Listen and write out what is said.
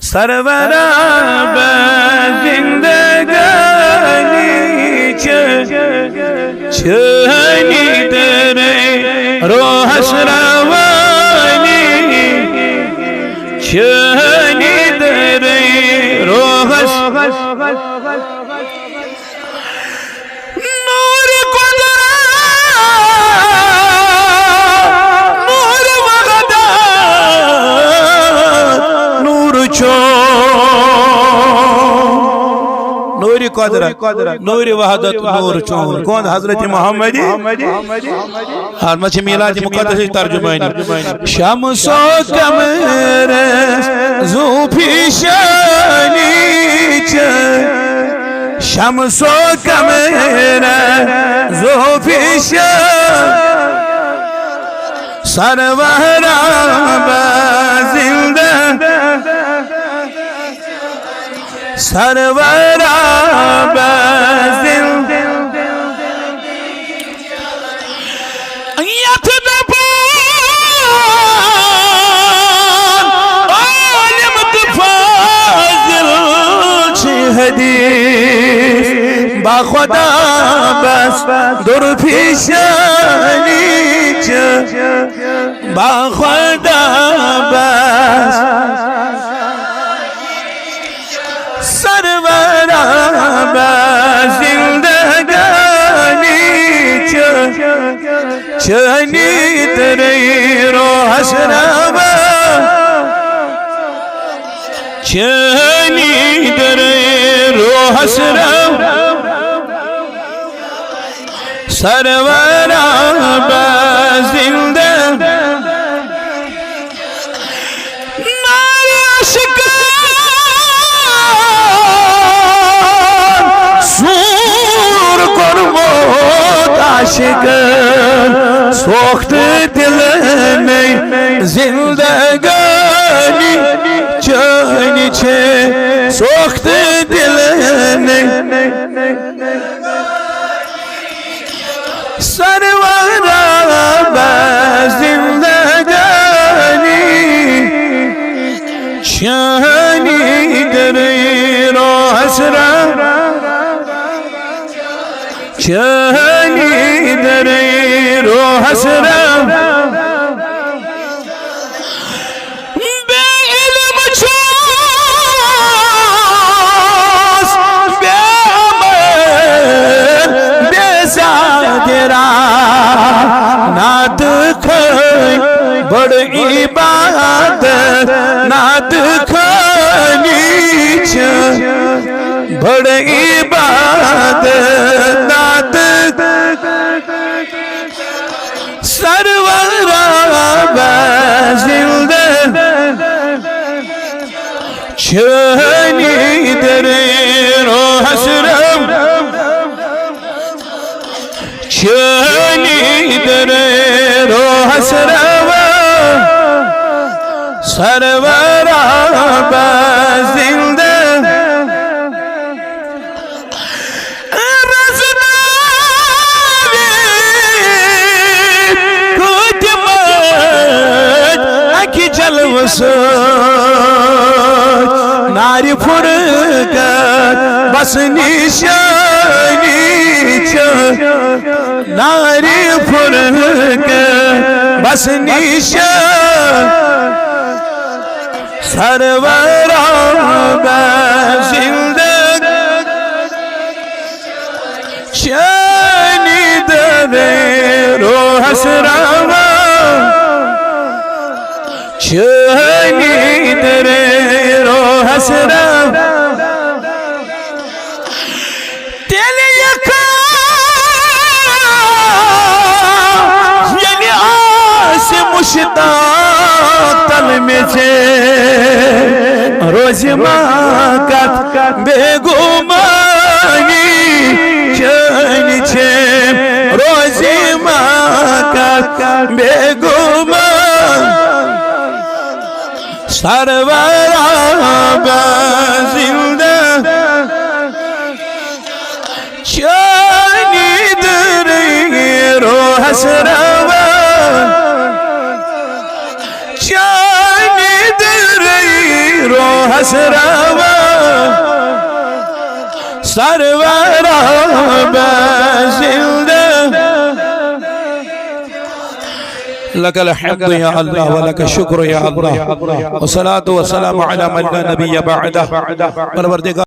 सरवरा जिंदगानी छनी दरे रोहस रवानी छनी दरे रोहस नूर नूर वगदा नूर छो नूरी कदरत नूरी वहदत नूर चोन कौन हजरत मोहम्मद मिलाद मुक़द्दस तर्जुमानी शम्सो कमर ज़ुफ़िशानी शम्सो कमर ज़ुफ़िशानी सरवरा जिंदा सरवरा बाखुदा बस दुर्फिशानी बाखुदा बस सरवरा जिंदगानी छनी तेरे रो हसरावा छनी तेरे रो हसरावा सरवरा जिंदा आशिक सोख्त दिल में जिंदगानी चैनी छे सोख्त दिल में सरवरा जिंदगानी चैनी दरे रो हसरा छनी दरे रो हसरा बेइल्म छोस बेअमल बेज़ागिरा नाद खई बड़ इबादत नाद खनी बड़ इबादत सरवरा जिंदा छनी दरे रो हसरम छनी दरे रो हसरम सरवरा जिंदा नारी फुरगत बस निशानी नारी फुरगत बस निशान सरवरा जिंदा छनी दरे रो हसरावा छनी दरे रो हसरा तेरे यानी आस मुश्ताक तल में छे रोज माकत बेगुमानी छनी छे रोज माकत बेगुमान सरवरा जिंदा छनी दरे रो हसरावा छनी दरे रो हसरवा सरवरा बेजिंद लकल हम्द या अल्लाह व लक शुक्र या अल्लाह व सलातु व सलाम अला मन ला नबी बअदा। परवरदिगार